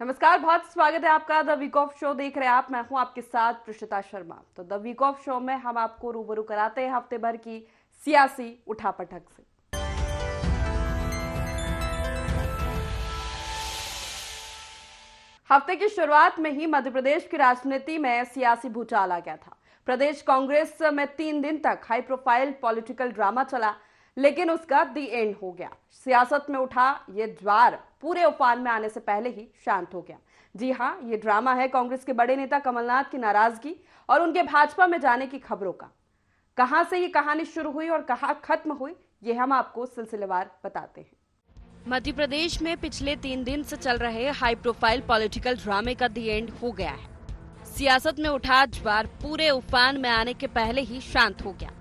नमस्कार, बहुत स्वागत है आपका द वीक ऑफ शो देख रहे हैं आप। मैं हूं आपके साथ प्रशिता शर्मा। तो द वीक ऑफ शो में हम आपको रूबरू कराते हैं हफ्ते भर की सियासी उठापटक से। हफ्ते की शुरुआत में ही मध्य प्रदेश की राजनीति में सियासी भूचाल आ गया था। प्रदेश कांग्रेस में 3 दिन तक हाई प्रोफाइल पॉलिटिकल ड्रामा चला, लेकिन उसका दी एंड हो गया। सियासत में उठा ये ज्वार पूरे उफान में आने से पहले ही शांत हो गया। जी हां, ये ड्रामा है कांग्रेस के बड़े नेता कमलनाथ की नाराजगी और उनके भाजपा में जाने की खबरों का। कहां से ये कहानी शुरू हुई और कहां खत्म हुई, ये हम आपको सिलसिलेवार बताते हैं। मध्य प्रदेश में पिछले 3 दिन से चल रहे हाई प्रोफाइल पॉलिटिकल ड्रामे का दी एंड हो गया है। सियासत में उठा ज्वार पूरे उफान में आने के पहले ही शांत हो गया।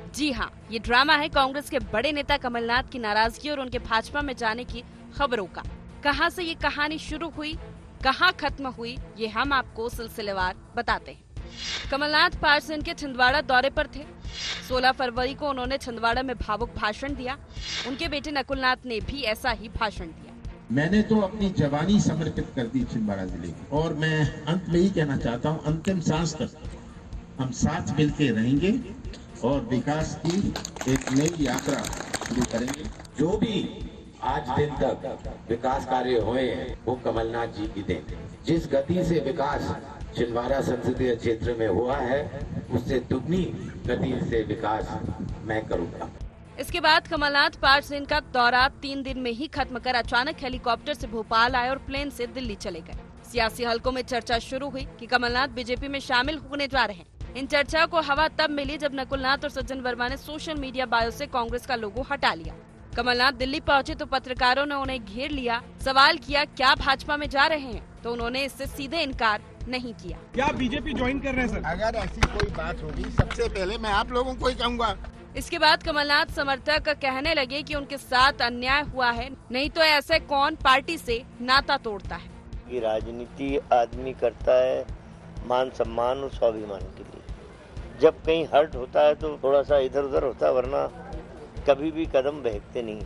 जी हां, ये ड्रामा है कांग्रेस के बड़े नेता कमलनाथ की नाराजगी और उनके भाजपा में जाने की खबरों का। कहां से ये कहानी शुरू हुई, कहां खत्म हुई, ये हम आपको सिलसिलेवार बताते हैं। कमलनाथ पार्सन के छिंदवाड़ा दौरे पर थे। 16 फरवरी को उन्होंने छिंदवाड़ा में भावुक भाषण दिया। उनके बेटे नकुलनाथ ने भी ऐसा ही भाषण दिया। मैंने तो अपनी जवानी समर्पित कर दी छिंदवाड़ा जिले की, और मैं अंत में ही कहना चाहता हूँ, अंतिम सांस तक हम साथ मिलकर रहेंगे और विकास की एक नई यात्रा शुरू करेंगे। जो भी आज दिन तक विकास कार्य हुए हैं वो कमलनाथ जी की देन। जिस गति से विकास छिंदवाड़ा संसदीय क्षेत्र में हुआ है उससे दुगनी गति से विकास मैं करूंगा। इसके बाद कमलनाथ पार्सन का दौरा 3 दिन में ही खत्म कर अचानक हेलीकॉप्टर से भोपाल आए और प्लेन से दिल्ली चले गए। सियासी हलकों में चर्चा शुरू हुई कि कमलनाथ बीजेपी में शामिल होने जा रहे हैं। इन चर्चाओं को हवा तब मिली जब नकुलनाथ और सज्जन वर्मा ने सोशल मीडिया बायो से कांग्रेस का लोगो हटा लिया। कमलनाथ दिल्ली पहुंचे तो पत्रकारों ने उन्हें घेर लिया। सवाल किया, क्या भाजपा में जा रहे हैं? तो उन्होंने इससे सीधे इनकार नहीं किया। क्या बीजेपी ज्वाइन कर रहे हैं सर? अगर ऐसी कोई बात होगी सबसे पहले मैं आप लोगों को ही कहूँगा। इसके बाद कमलनाथ समर्थक कहने लगे कि उनके साथ अन्याय हुआ है, नहीं तो ऐसे कौन पार्टी से नाता तोड़ता है। ये राजनीति आदमी करता है मान सम्मान और स्वाभिमान के लिए। जब कहीं हर्ट होता है तो थोड़ा सा इधर उधर होता है, वरना कभी भी कदम बहकते नहीं।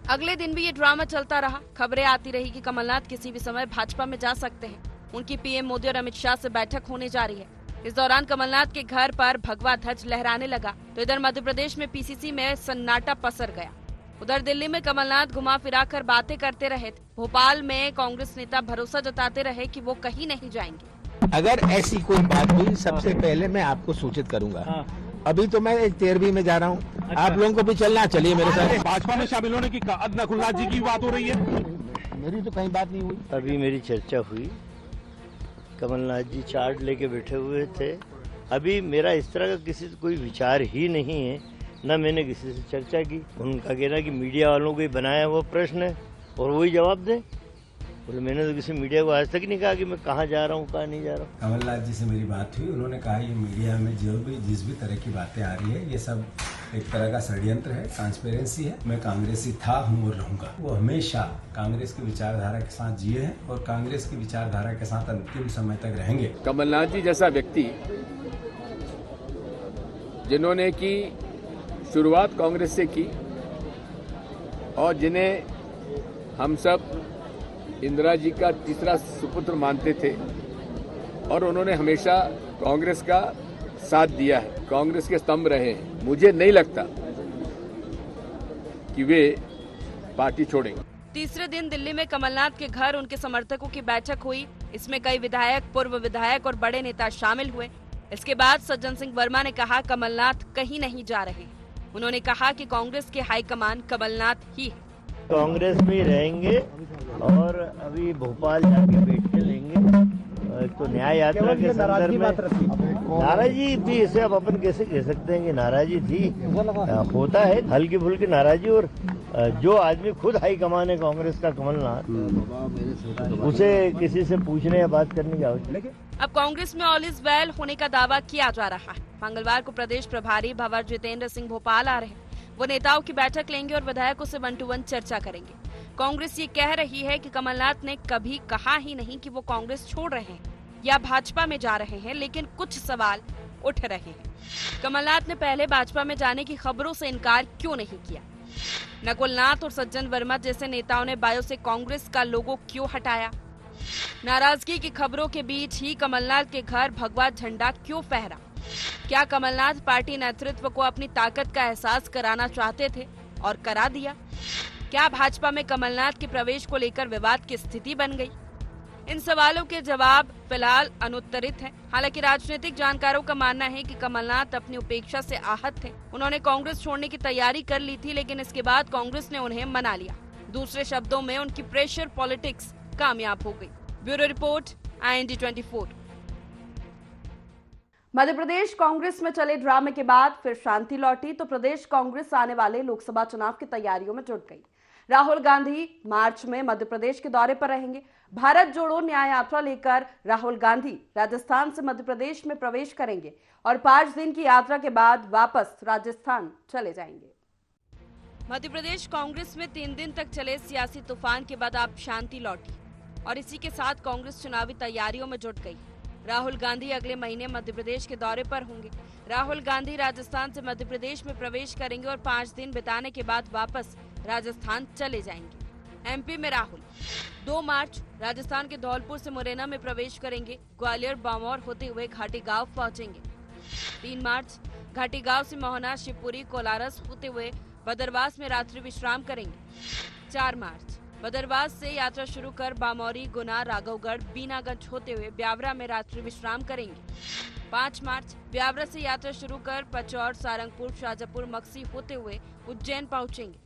अगले दिन भी ये ड्रामा चलता रहा। खबरें आती रही कि कमलनाथ किसी भी समय भाजपा में जा सकते हैं। उनकी पीएम मोदी और अमित शाह से बैठक होने जा रही है। इस दौरान कमलनाथ के घर पर भगवा ध्वज लहराने लगा तो इधर मध्य प्रदेश में पीसीसी में सन्नाटा पसर गया। उधर दिल्ली में कमलनाथ घुमा फिरा कर बातें करते रहे। भोपाल में कांग्रेस नेता भरोसा जताते रहे कि वो कहीं नहीं जाएंगे। अगर ऐसी कोई बात हुई सबसे पहले मैं आपको सूचित करूंगा। अभी तो मैं 13वीं में जा रहा हूँ। अच्छा। आप लोगों को भी चलना, चलिए मेरे साथ। भाजपा में शामिल होने की नकुलनाथ जी की बात हो रही है। मेरी तो कहीं बात नहीं हुई। अभी मेरी चर्चा हुई, कमलनाथ जी चार्ट लेके बैठे हुए थे। अभी मेरा इस तरह का किसी से कोई विचार ही नहीं है, न मैंने किसी से चर्चा की। उनका कहना कि मीडिया वालों को ही बनाया हुआ प्रश्न है और वही जवाब दे। बोले मैंने तो किसी मीडिया को आज तक नहीं कहा कि मैं कहाँ जा रहा हूँ, कहाँ नहीं जा रहा हूँ। कमलनाथ जी से मेरी बात हुई, उन्होंने कहा ये मीडिया में जिस भी तरह की बातें आ रही है ये सब एक तरह का षड्यंत्र है, ट्रांसपेरेंसी है। मैं कांग्रेसी था, हूँ और रहूंगा। वो हमेशा कांग्रेस की विचारधारा के साथ जिए हैं और कांग्रेस की विचारधारा के साथ अंतिम समय तक रहेंगे। कमलनाथ जी जैसा व्यक्ति जिन्होंने की शुरुआत कांग्रेस से की और जिन्हें हम सब इंदिरा जी का तीसरा सुपुत्र मानते थे और उन्होंने हमेशा कांग्रेस का साथ दिया है, कांग्रेस के स्तंभ रहे हैं। मुझे नहीं लगता कि वे पार्टी छोड़ेंगे। तीसरे दिन दिल्ली में कमलनाथ के घर उनके समर्थकों की बैठक हुई। इसमें कई विधायक, पूर्व विधायक और बड़े नेता शामिल हुए। इसके बाद सज्जन सिंह वर्मा ने कहा कमलनाथ कहीं नहीं जा रहे। उन्होंने कहा कि कांग्रेस के हाईकमान कमलनाथ ही है। कांग्रेस में रहेंगे और अभी भोपाल जाके बैठ के लेंगे। तो न्याय यात्रा के संदर्भ में नाराजगी थी, इसे अब अपन कैसे कह सकते हैं कि नाराजगी थी। होता है हल्की फुल्की नाराजगी, और जो आदमी खुद हाई कमान है कांग्रेस का कमलनाथ, उसे किसी से पूछने या बात करने की आवश्यकता। अब कांग्रेस में ऑल इज वेल होने का दावा किया जा रहा है। मंगलवार को प्रदेश प्रभारी भंवर जितेंद्र सिंह भोपाल आ रहे हैं। वो नेताओं की बैठक लेंगे और विधायकों से 1 to 1 चर्चा करेंगे। कांग्रेस ये कह रही है कि कमलनाथ ने कभी कहा ही नहीं कि वो कांग्रेस छोड़ रहे हैं या भाजपा में जा रहे हैं, लेकिन कुछ सवाल उठ रहे हैं। कमलनाथ ने पहले भाजपा में जाने की खबरों से इनकार क्यों नहीं किया? नकुलनाथ और सज्जन वर्मा जैसे नेताओं ने बायो से कांग्रेस का लोगो क्यों हटाया? नाराजगी की खबरों के बीच ही कमलनाथ के घर भगवा झंडा क्यों फहरा? क्या कमलनाथ पार्टी नेतृत्व को अपनी ताकत का एहसास कराना चाहते थे और करा दिया? क्या भाजपा में कमलनाथ के प्रवेश को लेकर विवाद की स्थिति बन गई? इन सवालों के जवाब फिलहाल अनुत्तरित हैं। हालांकि राजनीतिक जानकारों का मानना है कि कमलनाथ अपनी उपेक्षा से आहत थे। उन्होंने कांग्रेस छोड़ने की तैयारी कर ली थी, लेकिन इसके बाद कांग्रेस ने उन्हें मना लिया। दूसरे शब्दों में उनकी प्रेशर पॉलिटिक्स कामयाब हो गई। Bureau report, IND 24। Madhya Pradesh Congress में चले ड्रामे के बाद फिर शांति लौटी तो प्रदेश कांग्रेस आने वाले लोकसभा चुनाव की तैयारियों में जुट गई। राहुल गांधी मार्च में मध्य प्रदेश के दौरे पर रहेंगे। भारत जोड़ो न्याय यात्रा लेकर राहुल गांधी राजस्थान से मध्य प्रदेश में प्रवेश करेंगे और 5 दिन की यात्रा के बाद वापस राजस्थान चले जाएंगे। मध्य प्रदेश कांग्रेस में 3 दिन तक चले सियासी तूफान के बाद अब शांति लौटी और इसी के साथ कांग्रेस चुनावी तैयारियों में जुट गई। राहुल गांधी अगले महीने मध्य प्रदेश के दौरे पर होंगे। राहुल गांधी राजस्थान से मध्य प्रदेश में प्रवेश करेंगे और 5 दिन बिताने के बाद वापस राजस्थान चले जाएंगे। MP में राहुल 2 मार्च राजस्थान के धौलपुर से मुरैना में प्रवेश करेंगे। ग्वालियर बामौर होते हुए घाटी गांव पहुंचेंगे। 3 मार्च घाटी गांव से मोहना, शिवपुरी, कोलारस होते हुए बदरवास में रात्रि विश्राम करेंगे। 4 मार्च बदरवास से यात्रा शुरू कर बामौरी, गुना, राघवगढ़, बीनागंज होते हुए ब्यावरा में रात्रि विश्राम करेंगे। 5 मार्च ब्यावरा से यात्रा शुरू कर पचौर, सारंगपुर, शाजापुर, मक्सी होते हुए उज्जैन पहुंचेंगे।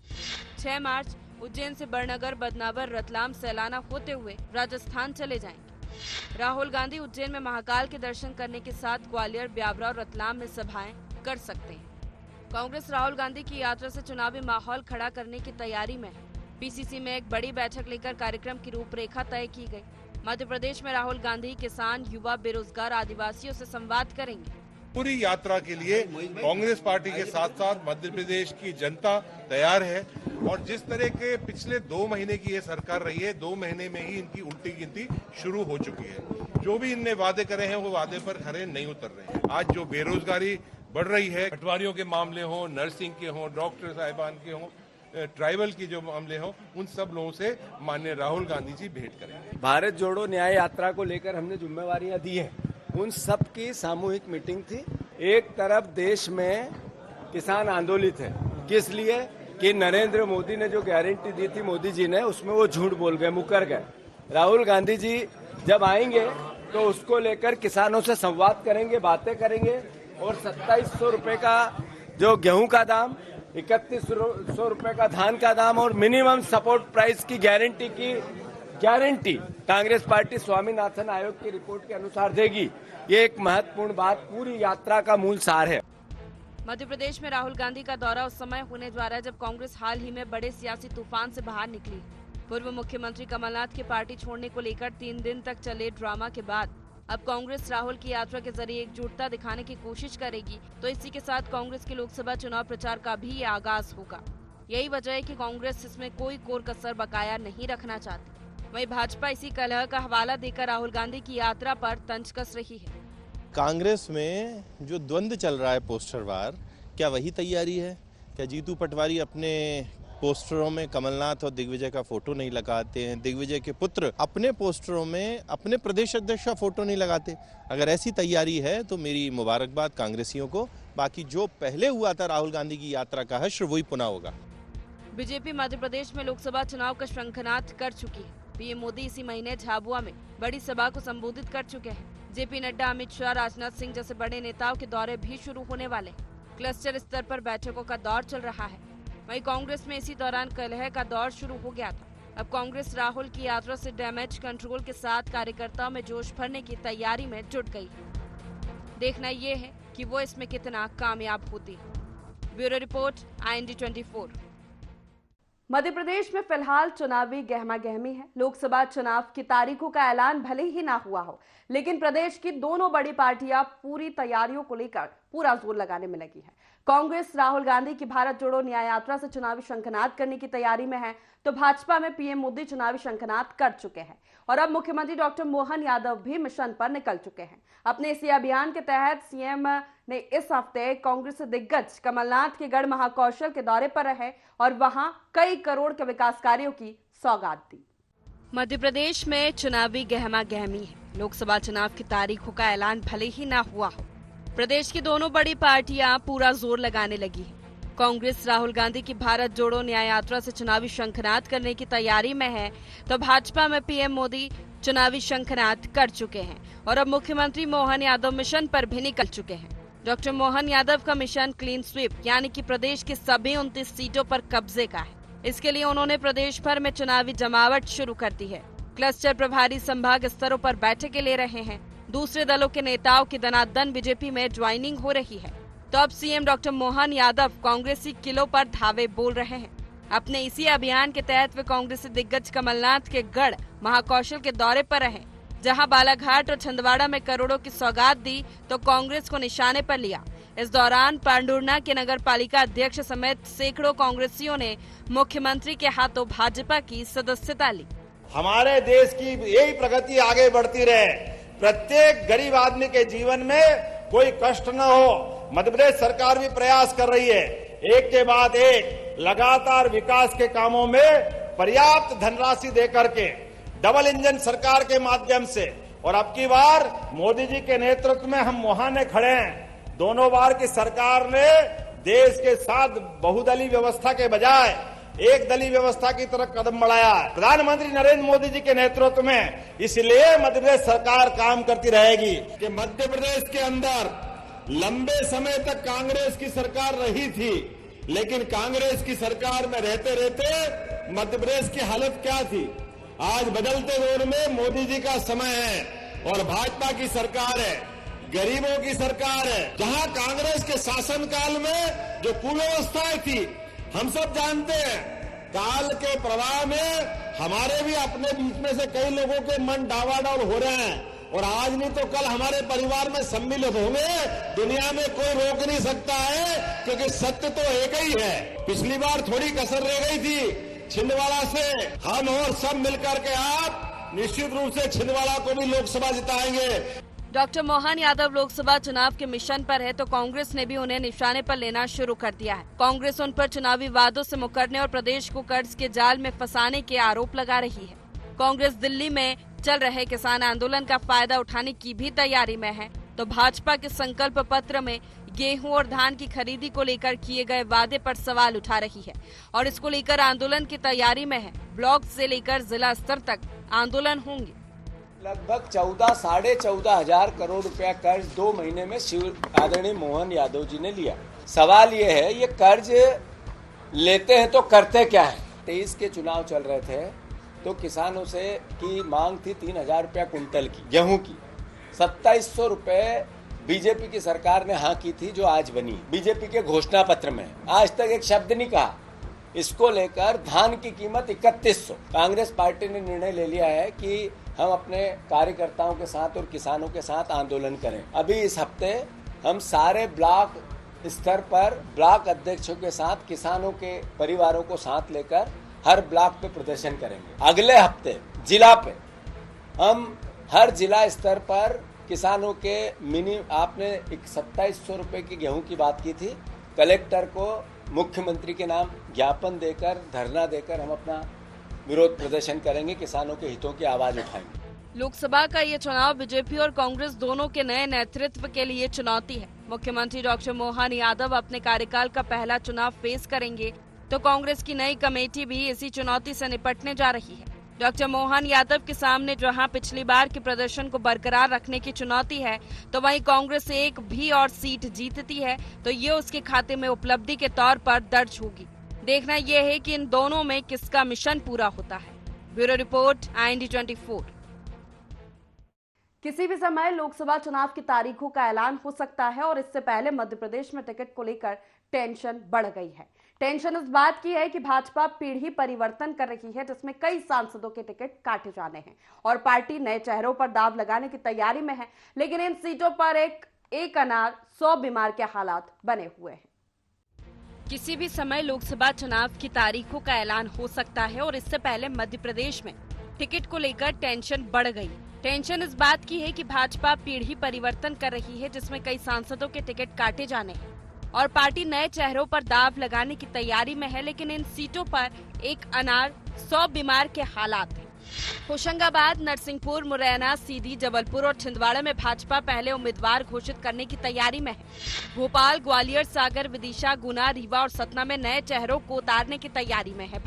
6 मार्च उज्जैन से बड़नगर, बदनावर, रतलाम, सैलाना होते हुए राजस्थान चले जाएंगे। राहुल गांधी उज्जैन में महाकाल के दर्शन करने के साथ ग्वालियर, ब्यावरा और रतलाम में सभाएं कर सकते हैं। कांग्रेस राहुल गांधी की यात्रा से चुनावी माहौल खड़ा करने की तैयारी में है। PCC में एक बड़ी बैठक लेकर कार्यक्रम की रूपरेखा तय की गई। मध्य प्रदेश में राहुल गांधी किसान, युवा, बेरोजगार, आदिवासियों से संवाद करेंगे। पूरी यात्रा के लिए कांग्रेस पार्टी के साथ साथ मध्य प्रदेश की जनता तैयार है और जिस तरह के पिछले 2 महीने की ये सरकार रही है, 2 महीने में ही इनकी उल्टी गिनती शुरू हो चुकी है। जो भी इनने वादे करे हैं वो वादे पर खरे नहीं उतर रहे हैं। आज जो बेरोजगारी बढ़ रही है, पटवारियों के मामले हो, नर्सिंग के हो, डॉक्टर साहिबान के हो, ट्राइबल की जो मामले हो, उन सब लोगों से माननीय राहुल गांधी जी भेंट करेंगे। भारत जोड़ो न्याय यात्रा को लेकर हमने जिम्मेवारियां दी हैं, उन सब की सामूहिक मीटिंग थी। एक तरफ देश में किसान आंदोलित है, किस लिए कि नरेंद्र मोदी ने जो गारंटी दी थी मोदी जी ने, उसमें वो झूठ बोल गए, मुकर गए। राहुल गांधी जी जब आएंगे तो उसको लेकर किसानों से संवाद करेंगे, बातें करेंगे और 2700 रुपए का जो गेहूं का दाम, 3100 रुपए का धान का दाम और मिनिमम सपोर्ट प्राइस की गारंटी कांग्रेस पार्टी स्वामीनाथन आयोग की रिपोर्ट के अनुसार देगी। ये एक महत्वपूर्ण बात पूरी यात्रा का मूल सार है। मध्य प्रदेश में राहुल गांधी का दौरा उस समय होने जा रहा है जब कांग्रेस हाल ही में बड़े सियासी तूफान से बाहर निकली। पूर्व मुख्यमंत्री कमलनाथ की पार्टी छोड़ने को लेकर 3 दिन तक चले ड्रामा के बाद अब कांग्रेस राहुल की यात्रा के जरिए एकजुटता दिखाने की कोशिश करेगी, तो इसी के साथ कांग्रेस के लोकसभा चुनाव प्रचार का भी ये आगाज होगा। यही वजह है कि कांग्रेस इसमें कोई कोर कसर बकाया नहीं रखना चाहती। वहीं भाजपा इसी कलह का हवाला देकर राहुल गांधी की यात्रा पर तंज कस रही है। कांग्रेस में जो द्वंद्व चल रहा है पोस्टरवार, क्या वही तैयारी है? क्या जीतू पटवारी अपने पोस्टरों में कमलनाथ और दिग्विजय का फोटो नहीं लगाते हैं? दिग्विजय के पुत्र अपने पोस्टरों में अपने प्रदेश अध्यक्ष का फोटो नहीं लगाते? अगर ऐसी तैयारी है तो मेरी मुबारकबाद कांग्रेसियों को। बाकी जो पहले हुआ था राहुल गांधी की यात्रा का हश्र, वही पुनः होगा। बीजेपी मध्य प्रदेश में लोकसभा चुनाव का शंखनाद कर चुकी है। पीएम मोदी इसी महीने झाबुआ में बड़ी सभा को संबोधित कर चुके हैं। जेपी नड्डा, अमित शाह, राजनाथ सिंह जैसे बड़े नेताओं के दौरे भी शुरू होने वाले। क्लस्टर स्तर पर बैठकों का दौर चल रहा है। वहीं कांग्रेस में इसी दौरान कलह का दौर शुरू हो गया था। अब कांग्रेस राहुल की यात्रा से डैमेज कंट्रोल के साथ कार्यकर्ताओं में जोश भरने की तैयारी में जुट गई है। देखना ये है कि वो इसमें कितना कामयाब होती है। Bureau report, IND 24। Madhya Pradesh में फिलहाल चुनावी गहमागहमी है। लोकसभा चुनाव की तारीखों का ऐलान भले ही ना हुआ हो, लेकिन प्रदेश की दोनों बड़ी पार्टियां पूरी तैयारियों को लेकर पूरा जोर लगाने में लगी है। कांग्रेस राहुल गांधी की भारत जोड़ो न्याय यात्रा से चुनावी शंखनाद करने की तैयारी में है, तो भाजपा में पीएम मोदी चुनावी शंखनाद कर चुके हैं और अब मुख्यमंत्री डॉक्टर मोहन यादव भी मिशन पर निकल चुके हैं। अपने इसी अभियान के तहत सीएम ने इस हफ्ते कांग्रेस दिग्गज कमलनाथ के गढ़ महाकौशल के दौरे पर रहे और वहां कई करोड़ के विकास कार्यों की सौगात दी। मध्य प्रदेश में चुनावी गहमा गहमी है। लोकसभा चुनाव की तारीखों का ऐलान भले ही ना हुआ हो, प्रदेश की दोनों बड़ी पार्टियां पूरा जोर लगाने लगी है। कांग्रेस राहुल गांधी की भारत जोड़ो न्याय यात्रा से चुनावी शंखनाद करने की तैयारी में है, तो भाजपा में पीएम मोदी चुनावी शंखनाद कर चुके हैं और अब मुख्यमंत्री मोहन यादव मिशन पर भी निकल चुके हैं। डॉक्टर मोहन यादव का मिशन क्लीन स्वीप यानी कि प्रदेश की सभी 29 सीटों पर कब्जे का है। इसके लिए उन्होंने प्रदेश भर में चुनावी जमावट शुरू कर दी है। क्लस्टर प्रभारी संभाग स्तरों पर बैठकें ले रहे हैं। दूसरे दलों के नेताओं की दनादन बीजेपी में ज्वाइनिंग हो रही है। तो अब सीएम डॉक्टर मोहन यादव कांग्रेसी किलों पर धावे बोल रहे हैं। अपने इसी अभियान के तहत वे कांग्रेसी दिग्गज कमलनाथ के गढ़ महाकौशल के दौरे पर रहे, जहां बालाघाट और छिंदवाड़ा में करोड़ों की सौगात दी तो कांग्रेस को निशाने पर लिया। इस दौरान पांडुरना के नगर पालिका अध्यक्ष समेत सैकड़ों कांग्रेसियों ने मुख्यमंत्री के हाथों भाजपा की सदस्यता ली। हमारे देश की यही प्रगति आगे बढ़ती रहे, प्रत्येक गरीब आदमी के जीवन में कोई कष्ट न हो। मध्य प्रदेश सरकार भी प्रयास कर रही है, एक के बाद एक लगातार विकास के कामों में पर्याप्त धनराशि देकर के डबल इंजन सरकार के माध्यम से, और अब की बार मोदी जी के नेतृत्व में हम मुहाने खड़े हैं। दोनों बार की सरकार ने देश के साथ बहुदलीय व्यवस्था के बजाय एक दलीय व्यवस्था की तरफ कदम बढ़ाया है। प्रधानमंत्री नरेंद्र मोदी जी के नेतृत्व में इसलिए मध्य प्रदेश सरकार काम करती रहेगी कि मध्य प्रदेश के अंदर लंबे समय तक कांग्रेस की सरकार रही थी, लेकिन कांग्रेस की सरकार में रहते रहते मध्य प्रदेश की हालत क्या थी। आज बदलते दौर में मोदी जी का समय है और भाजपा की सरकार है, गरीबों की सरकार है। जहां कांग्रेस के शासनकाल में जो कुव्यवस्थाएं थी हम सब जानते हैं, काल के प्रवाह में हमारे भी अपने बीच में से कई लोगों के मन डावाडोल हो रहे हैं और आज नहीं तो कल हमारे परिवार में सम्मिलित होंगे। दुनिया में कोई रोक नहीं सकता है, क्योंकि सत्य तो एक ही है। पिछली बार थोड़ी कसर रह गई थी छिंदवाड़ा से, हम और सब मिलकर के आप निश्चित रूप से छिंदवाड़ा को भी लोकसभा जिताएंगे। डॉक्टर मोहन यादव लोकसभा चुनाव के मिशन पर है, तो कांग्रेस ने भी उन्हें निशाने पर लेना शुरू कर दिया है। कांग्रेस उन पर चुनावी वादों से मुकरने और प्रदेश को कर्ज के जाल में फंसाने के आरोप लगा रही है। कांग्रेस दिल्ली में चल रहे किसान आंदोलन का फायदा उठाने की भी तैयारी में है, तो भाजपा के संकल्प पत्र में गेहूं और धान की खरीदी को लेकर किए गए वादे पर सवाल उठा रही है और इसको लेकर आंदोलन की तैयारी में है। ब्लॉक से लेकर जिला स्तर तक आंदोलन होंगे। लगभग 14,500 करोड़ रुपया कर्ज 2 महीने में आदरणीय मोहन यादव जी ने लिया। सवाल ये है, ये कर्ज लेते हैं तो करते क्या है। 23 के चुनाव चल रहे थे तो किसानों से की मांग थी 3,000 रुपया कुंटल की गेहूं की। 2700 रुपए बीजेपी की सरकार ने हाँ की थी, जो आज बनी बीजेपी के घोषणा पत्र में। आज तक एक शब्द नहीं कहा। इसको लेकर धान की कीमत 3100। कांग्रेस पार्टी ने निर्णय ले लिया है कि हम अपने कार्यकर्ताओं के साथ और किसानों के साथ आंदोलन करें। अभी इस हफ्ते हम सारे ब्लॉक स्तर पर ब्लॉक अध्यक्षों के साथ किसानों के परिवारों को साथ लेकर हर ब्लॉक पे प्रदर्शन करेंगे। अगले हफ्ते जिला पे हम हर जिला स्तर पर किसानों के आपने 2700 रुपए की गेहूं की बात की थी, कलेक्टर को मुख्यमंत्री के नाम ज्ञापन देकर धरना देकर हम अपना विरोध प्रदर्शन करेंगे, किसानों के हितों की आवाज उठाएंगे। लोकसभा का ये चुनाव बीजेपी और कांग्रेस दोनों के नए नेतृत्व के लिए चुनौती है। मुख्यमंत्री डॉक्टर मोहन यादव अपने कार्यकाल का पहला चुनाव फेस करेंगे, तो कांग्रेस की नई कमेटी भी इसी चुनौती से निपटने जा रही है। डॉक्टर मोहन यादव के सामने जहां पिछली बार के प्रदर्शन को बरकरार रखने की चुनौती है, तो वहीं कांग्रेस एक भी और सीट जीतती है तो ये उसके खाते में उपलब्धि के तौर पर दर्ज होगी। देखना यह है कि इन दोनों में किसका मिशन पूरा होता है। Bureau report, IND 24। किसी भी समय लोकसभा चुनाव की तारीखों का ऐलान हो सकता है और इससे पहले मध्य प्रदेश में टिकट को लेकर टेंशन बढ़ गई है। टेंशन इस बात की है कि भाजपा पीढ़ी परिवर्तन कर रही है, जिसमें कई सांसदों के टिकट काटे जाने हैं और पार्टी नए चेहरों पर दांव लगाने की तैयारी में है। लेकिन इन सीटों पर एक अनार 100 बीमार के हालात बने हुए हैं। किसी भी समय लोकसभा चुनाव की तारीखों का ऐलान हो सकता है और इससे पहले मध्य प्रदेश में टिकट को लेकर टेंशन बढ़ गई। टेंशन इस बात की है कि भाजपा पीढ़ी परिवर्तन कर रही है, जिसमें कई सांसदों के टिकट काटे जाने हैं और पार्टी नए चेहरों पर दांव लगाने की तैयारी में है। लेकिन इन सीटों पर एक अनार 100 बीमार के हालात हैं। होशंगाबाद, नरसिंहपुर, मुरैना, सीधी, जबलपुर और छिंदवाड़ा में भाजपा पहले उम्मीदवार घोषित करने की तैयारी में है। भोपाल, ग्वालियर, सागर, विदिशा, गुना, रीवा और सतना में नए चेहरों को उतारने की तैयारी में है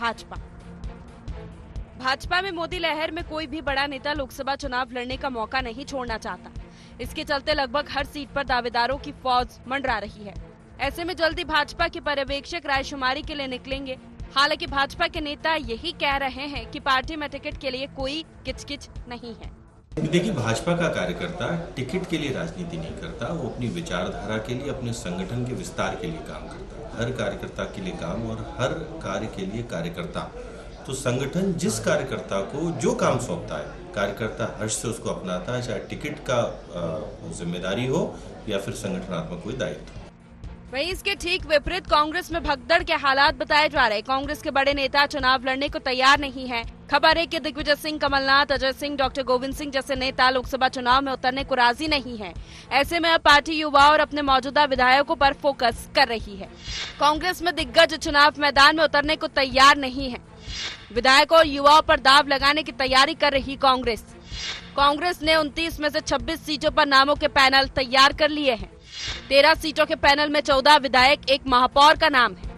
भाजपा में मोदी लहर में कोई भी बड़ा नेता लोकसभा चुनाव लड़ने का मौका नहीं छोड़ना चाहता। इसके चलते लगभग हर सीट पर दावेदारों की फौज मंडरा रही है। ऐसे में जल्दी भाजपा के पर्यवेक्षक रायशुमारी के लिए निकलेंगे। हालांकि भाजपा के नेता यही कह रहे हैं कि पार्टी में टिकट के लिए कोई किचकिच नहीं है। देखिए, भाजपा का कार्यकर्ता टिकट के लिए राजनीति नहीं करता, वो अपनी विचारधारा के लिए, अपने संगठन के विस्तार के लिए काम करता है। हर कार्यकर्ता के लिए काम और हर कार्य के लिए कार्यकर्ता। तो संगठन जिस कार्यकर्ता को जो काम सौंपता है, कार्यकर्ता हर्ष से उसको अपनाता है, चाहे टिकट का जिम्मेदारी हो या फिर संगठनात्मक कोई दायित्व। वहीं इसके ठीक विपरीत कांग्रेस में भगदड़ के हालात बताए जा रहे। कांग्रेस के बड़े नेता चुनाव लड़ने को तैयार नहीं हैं। खबर है कि दिग्विजय सिंह, कमलनाथ, अजय सिंह, डॉक्टर गोविंद सिंह जैसे नेता लोकसभा चुनाव में उतरने को राजी नहीं हैं। ऐसे में अब पार्टी युवा और अपने मौजूदा विधायकों पर फोकस कर रही है। कांग्रेस में दिग्गज चुनाव मैदान में उतरने को तैयार नहीं है। विधायकों और युवाओं पर दाव लगाने की तैयारी कर रही कांग्रेस ने 29 में से 26 सीटों पर नामों के पैनल तैयार कर लिए हैं। 13 सीटों के पैनल में 14 विधायक, एक महापौर का नाम है।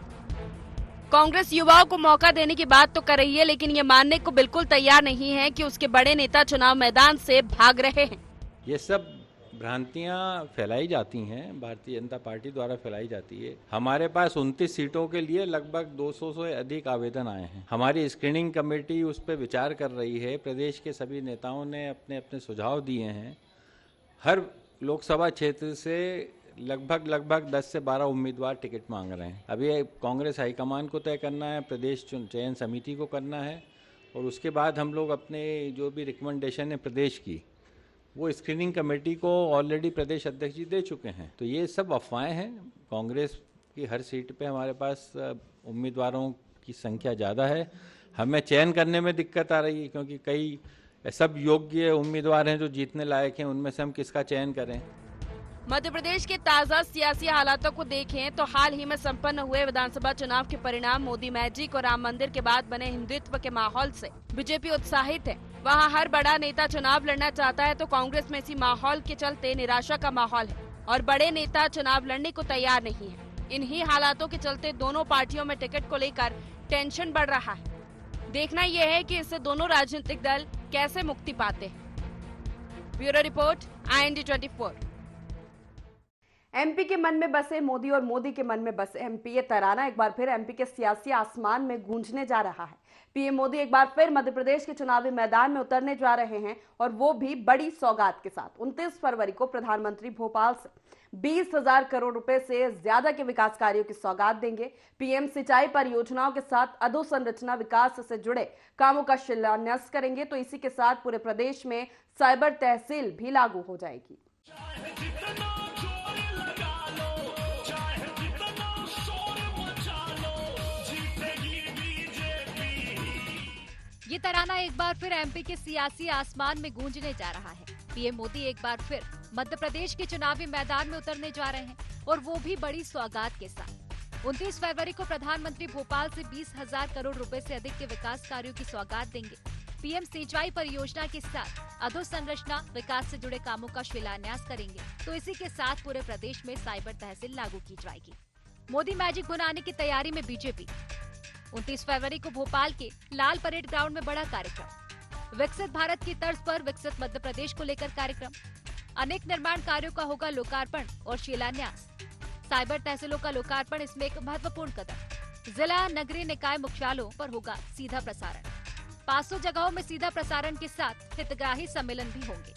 कांग्रेस युवाओं को मौका देने की बात तो कर रही है, लेकिन ये मानने को बिल्कुल तैयार नहीं है कि उसके बड़े नेता चुनाव मैदान से भाग रहे हैं। ये सब भ्रांतियां फैलाई जाती हैं, भारतीय जनता पार्टी द्वारा फैलाई जाती है। हमारे पास 29 सीटों के लिए लगभग 200 से अधिक आवेदन आए हैं। हमारी स्क्रीनिंग कमेटी उस पर विचार कर रही है। प्रदेश के सभी नेताओं ने अपने अपने सुझाव दिए हैं। हर लोकसभा क्षेत्र से लगभग 10 से 12 उम्मीदवार टिकट मांग रहे हैं। अभी कांग्रेस हाईकमान को तय करना है, प्रदेश चयन समिति को करना है, और उसके बाद हम लोग अपने जो भी रिकमेंडेशन है प्रदेश की, वो स्क्रीनिंग कमेटी को ऑलरेडी प्रदेश अध्यक्ष जी दे चुके हैं। तो ये सब अफवाहें हैं। कांग्रेस की हर सीट पे हमारे पास उम्मीदवारों की संख्या ज़्यादा है। हमें चयन करने में दिक्कत आ रही है, क्योंकि कई सब योग्य उम्मीदवार हैं जो जीतने लायक हैं, उनमें से हम किसका चयन करें। मध्य प्रदेश के ताजा सियासी हालातों को देखें तो हाल ही में संपन्न हुए विधानसभा चुनाव के परिणाम, मोदी मैजिक और राम मंदिर के बाद बने हिंदुत्व के माहौल से बीजेपी उत्साहित है। वहां हर बड़ा नेता चुनाव लड़ना चाहता है, तो कांग्रेस में इसी माहौल के चलते निराशा का माहौल है और बड़े नेता चुनाव लड़ने को तैयार नहीं है। इन्हीं हालातों के चलते दोनों पार्टियों में टिकट को लेकर टेंशन बढ़ रहा है। देखना यह है कि इससे दोनों राजनीतिक दल कैसे मुक्ति पाते हैं। Bureau report, IND 24। एमपी के मन में बसे मोदी और मोदी के मन में बसे एमपी, ये तराना एक बार फिर एमपी के सियासी आसमान में गूंजने जा रहा है। पीएम मोदी एक बार फिर मध्य प्रदेश के चुनावी मैदान में उतरने जा रहे हैं, और वो भी बड़ी सौगात के साथ। 29 फरवरी को प्रधानमंत्री भोपाल से 20,000 करोड़ रुपए से ज्यादा के विकास कार्यों की सौगात देंगे। पीएम सिंचाई परियोजनाओं के साथ अधोसंरचना विकास से जुड़े कामों का शिलान्यास करेंगे। तो इसी के साथ पूरे प्रदेश में साइबर तहसील भी लागू हो जाएगी। ये तराना एक बार फिर एमपी के सियासी आसमान में गूंजने जा रहा है। पीएम मोदी एक बार फिर मध्य प्रदेश के चुनावी मैदान में उतरने जा रहे हैं, और वो भी बड़ी सौगात के साथ। 29 फरवरी को प्रधानमंत्री भोपाल से 20,000 करोड़ रुपए से अधिक के विकास कार्यों की सौगात देंगे। पीएम सिंचाई परियोजना के साथ अधोसंरचना विकास से जुड़े कामों का शिलान्यास करेंगे। तो इसी के साथ पूरे प्रदेश में साइबर तहसील लागू की जाएगी। मोदी मैजिक बनाने की तैयारी में बीजेपी। 29 फरवरी को भोपाल के लाल परेड ग्राउंड में बड़ा कार्यक्रम। विकसित भारत की तर्ज पर विकसित मध्य प्रदेश को लेकर कार्यक्रम। अनेक निर्माण कार्यों का होगा लोकार्पण और शिलान्यास। साइबर तहसीलों का लोकार्पण इसमें एक महत्वपूर्ण कदम। जिला नगरीय निकाय मुख्यालयों पर होगा सीधा प्रसारण। 500 जगहों में सीधा प्रसारण के साथ हितग्राही सम्मेलन भी होंगे।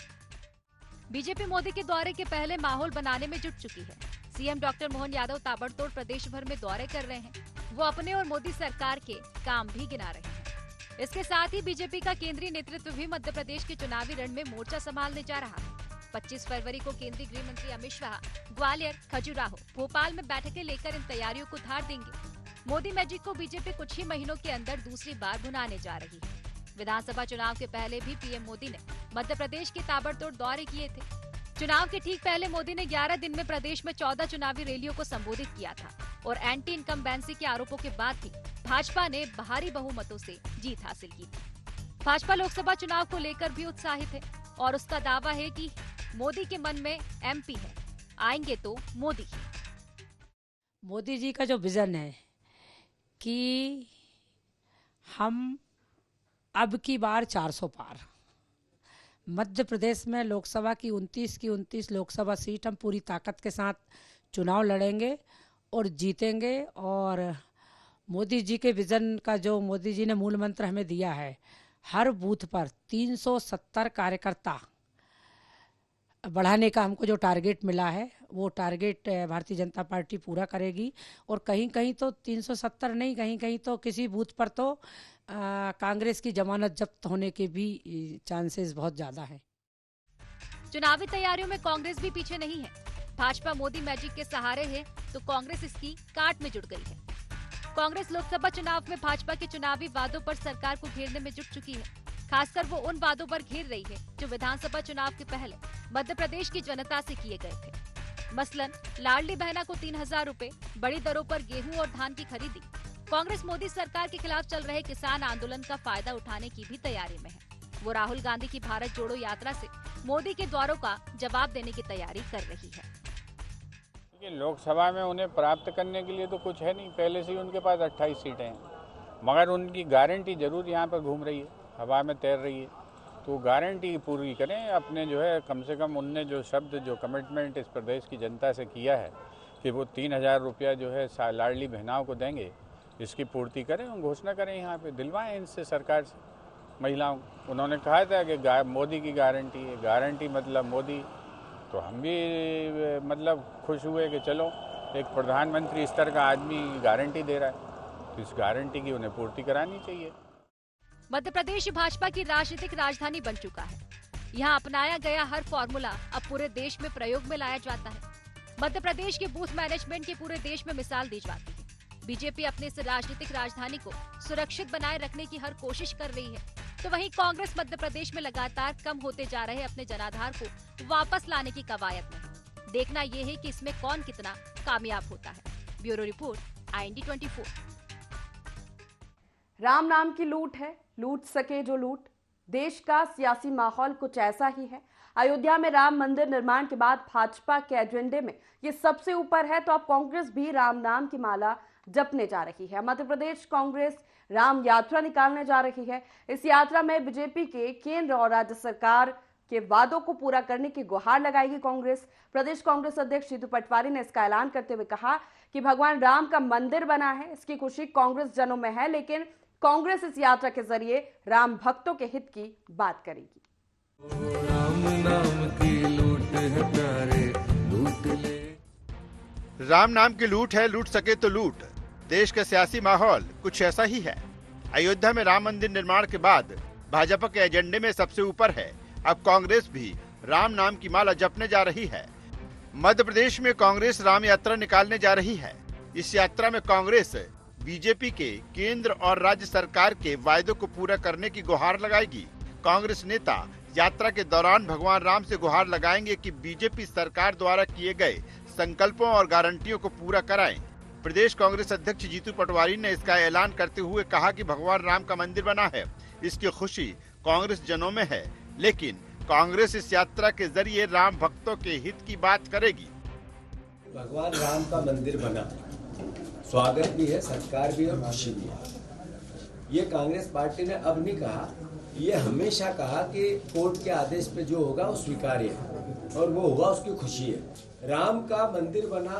बीजेपी मोदी के दौरे के पहले माहौल बनाने में जुट चुकी है। सीएम डॉक्टर मोहन यादव ताबड़तोड़ प्रदेश भर में दौरे कर रहे हैं। वो अपने और मोदी सरकार के काम भी गिना रहे हैं। इसके साथ ही बीजेपी का केंद्रीय नेतृत्व भी मध्य प्रदेश के चुनावी रण में मोर्चा संभालने जा रहा है। 25 फरवरी को केंद्रीय गृह मंत्री अमित शाह ग्वालियर, खजुराहो, भोपाल में बैठकें लेकर इन तैयारियों को धार देंगे। मोदी मैजिक को बीजेपी कुछ ही महीनों के अंदर दूसरी बार भुनाने जा रही है। विधानसभा चुनाव के पहले भी पीएम मोदी ने मध्य प्रदेश के ताबड़तोड़ दौरे किए थे। चुनाव के ठीक पहले मोदी ने 11 दिन में प्रदेश में 14 चुनावी रैलियों को संबोधित किया था, और एंटी इनकम्बेंसी के आरोपों के बाद भी भाजपा ने भारी बहुमतों से जीत हासिल की थी। भाजपा लोकसभा चुनाव को लेकर भी उत्साहित है और उसका दावा है कि मोदी के मन में एमपी है, आएंगे तो मोदी। मोदी जी का जो विजन है कि हम अब की बार 400 पार, मध्य प्रदेश में लोकसभा की 29 लोकसभा सीट हम पूरी ताकत के साथ चुनाव लड़ेंगे और जीतेंगे। और मोदी जी के विजन का जो मोदी जी ने मूल मंत्र हमें दिया है, हर बूथ पर 370 कार्यकर्ता बढ़ाने का हमको जो टारगेट मिला है, वो टारगेट भारतीय जनता पार्टी पूरा करेगी। और कहीं कहीं तो 370 नहीं, कहीं कहीं तो किसी बूथ पर तो कांग्रेस की जमानत जब्त होने के भी चांसेस बहुत ज्यादा हैं। चुनावी तैयारियों में कांग्रेस भी पीछे नहीं है। भाजपा मोदी मैजिक के सहारे है तो कांग्रेस इसकी काट में जुट गई है। कांग्रेस लोकसभा चुनाव में भाजपा के चुनावी वादों पर सरकार को घेरने में जुट चुकी है। खासकर वो उन वादों पर घेर रही है जो विधानसभा चुनाव के पहले मध्य प्रदेश की जनता से किए गए थे। मसलन लाडली बहना को 3000 रूपए, बड़ी दरों पर गेहूं और धान की खरीदी। कांग्रेस मोदी सरकार के खिलाफ चल रहे किसान आंदोलन का फायदा उठाने की भी तैयारी में है। वो राहुल गांधी की भारत जोड़ो यात्रा से मोदी के द्वारों का जवाब देने की तैयारी कर रही है। लोकसभा में उन्हें प्राप्त करने के लिए तो कुछ है नहीं, पहले से ही उनके पास 28 सीटें हैं, मगर उनकी गारंटी जरूर यहाँ पर घूम रही है, हवा में तैर रही है। तो गारंटी पूरी करें अपने, जो है कम से कम उनने जो शब्द, जो कमिटमेंट इस प्रदेश की जनता से किया है कि वो 3000 रुपया जो है लाडली बहनाओं को देंगे, इसकी पूर्ति करें, घोषणा करें, यहाँ पे दिलवाएं इनसे, सरकार से, महिलाओं। उन्होंने कहा था कि मोदी की गारंटी है, गारंटी मतलब मोदी। तो हम भी मतलब खुश हुए कि चलो एक प्रधानमंत्री स्तर का आदमी गारंटी दे रहा है, तो इस गारंटी की उन्हें पूर्ति करानी चाहिए। मध्य प्रदेश भाजपा की राजनीतिक राजधानी बन चुका है। यहाँ अपनाया गया हर फॉर्मूला अब पूरे देश में प्रयोग में लाया जाता है। मध्य प्रदेश के बूथ मैनेजमेंट की पूरे देश में मिसाल दी जाती है। बीजेपी अपने इस राजनीतिक राजधानी को सुरक्षित बनाए रखने की हर कोशिश कर रही है, तो वहीं कांग्रेस मध्य प्रदेश में लगातार कम होते जा रहे अपने जनाधार को वापस लाने की कवायद में है। देखना ये है कि इसमें कौन कितना कामयाब होता है। Bureau report, IND 24। राम नाम की लूट है, लूट सके जो लूट। देश का सियासी माहौल कुछ ऐसा ही है। अयोध्या में राम मंदिर निर्माण के बाद भाजपा के एजेंडे में ये सबसे ऊपर है, तो अब कांग्रेस भी राम नाम की माला जपने जा रही है। मध्य प्रदेश कांग्रेस राम यात्रा निकालने जा रही है। इस यात्रा में बीजेपी के केंद्र और राज्य सरकार के वादों को पूरा करने की गुहार लगाएगी कांग्रेस। प्रदेश कांग्रेस अध्यक्ष जीतू पटवारी ने इसका ऐलान करते हुए कहा कि भगवान राम का मंदिर बना है, इसकी खुशी कांग्रेस जनों में है, लेकिन कांग्रेस इस यात्रा के जरिए राम भक्तों के हित की बात करेगी। राम नाम की लूट है प्यारे, लूट ले। राम नाम की लूट है, लूट सके तो लूट। देश का सियासी माहौल कुछ ऐसा ही है। अयोध्या में राम मंदिर निर्माण के बाद भाजपा के एजेंडे में सबसे ऊपर है। अब कांग्रेस भी राम नाम की माला जपने जा रही है। मध्य प्रदेश में कांग्रेस राम यात्रा निकालने जा रही है। इस यात्रा में कांग्रेस बीजेपी के केंद्र और राज्य सरकार के वायदों को पूरा करने की गुहार लगाएगी। कांग्रेस नेता यात्रा के दौरान भगवान राम से गुहार लगाएंगे कि बीजेपी सरकार द्वारा किए गए संकल्पों और गारंटियों को पूरा कराएं। प्रदेश कांग्रेस अध्यक्ष जीतू पटवारी ने इसका ऐलान करते हुए कहा कि भगवान राम का मंदिर बना है, इसकी खुशी कांग्रेस जनों में है, लेकिन कांग्रेस इस यात्रा के जरिए राम भक्तों के हित की बात करेगी। भगवान राम का मंदिर बना, स्वागत भी है, सत्कार भी है और खुशी भी है। ये कांग्रेस पार्टी ने अब नहीं कहा, ये हमेशा कहा कि कोर्ट के आदेश पे जो होगा वो स्वीकार्य है और वो होगा उसकी खुशी है। राम का मंदिर बना,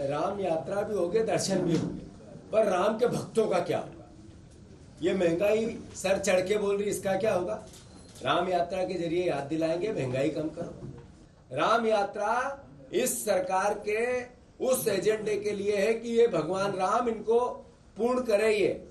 राम यात्रा भी हो गई, दर्शन भी हो गए, पर राम के भक्तों का क्या? ये महंगाई सर चढ़ के बोल रही, इसका क्या होगा? राम यात्रा के जरिए याद दिलाएंगे महंगाई कम करो। राम यात्रा इस सरकार के उस एजेंडे के लिए है कि ये भगवान राम इनको पूर्ण करे, ये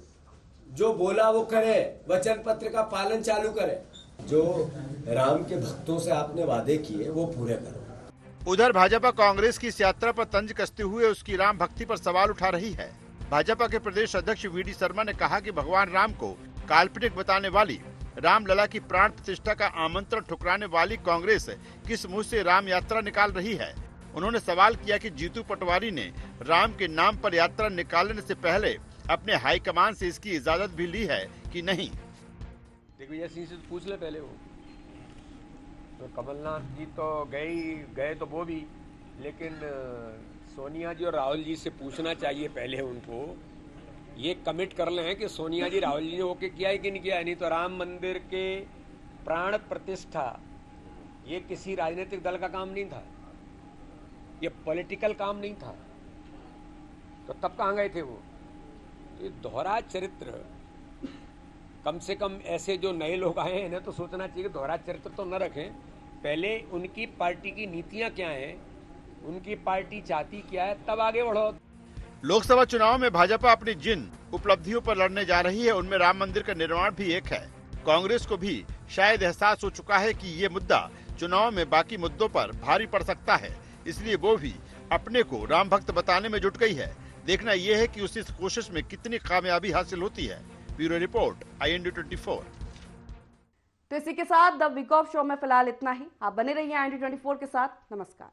जो बोला वो करे, वचन पत्र का पालन चालू करे। जो राम के भक्तों से आपने वादे किए वो पूरे करो। उधर भाजपा कांग्रेस की इस यात्रा पर तंज कसते हुए उसकी राम भक्ति पर सवाल उठा रही है। भाजपा के प्रदेश अध्यक्ष VD शर्मा ने कहा कि भगवान राम को काल्पनिक बताने वाली, रामलला की प्राण प्रतिष्ठा का आमंत्रण ठुकराने वाली कांग्रेस किस मुंह से राम यात्रा निकाल रही है। उन्होंने सवाल किया कि जीतू पटवारी ने राम के नाम पर यात्रा निकालने से पहले अपने हाईकमान से इसकी इजाजत भी ली है कि नहीं। दिग्विजय सिंह से पूछ ले पहले वो। तो कमलनाथ जी तो गए तो वो भी, लेकिन सोनिया जी और राहुल जी से पूछना चाहिए पहले उनको, ये कमिट कर लें कि सोनिया जी राहुल जी ने होके किया है कि नहीं किया है। नहीं तो राम मंदिर के प्राण प्रतिष्ठा ये किसी राजनीतिक दल का काम नहीं था, ये पॉलिटिकल काम नहीं था, तो तब कहाँ गए थे वो। ये दोहरा चरित्र, कम से कम ऐसे जो नए लोग आए हैं इन्हें तो सोचना चाहिए कि दोहरा चरित्र तो न रखें, पहले उनकी पार्टी की नीतियां क्या हैं, उनकी पार्टी चाहती क्या है, तब आगे बढ़ो। लोकसभा चुनाव में भाजपा अपनी जिन उपलब्धियों पर लड़ने जा रही है उनमें राम मंदिर का निर्माण भी एक है। कांग्रेस को भी शायद एहसास हो चुका है कि ये मुद्दा चुनाव में बाकी मुद्दों पर भारी पड़ सकता है, इसलिए वो भी अपने को राम भक्त बताने में जुट गई है। देखना यह है कि उस इस कोशिश में कितनी कामयाबी हासिल होती है। Bureau report, IND24। तो इसी के साथ द वीक ऑफ शो में फिलहाल इतना ही। आप बने रहिए IND24 के साथ। नमस्कार।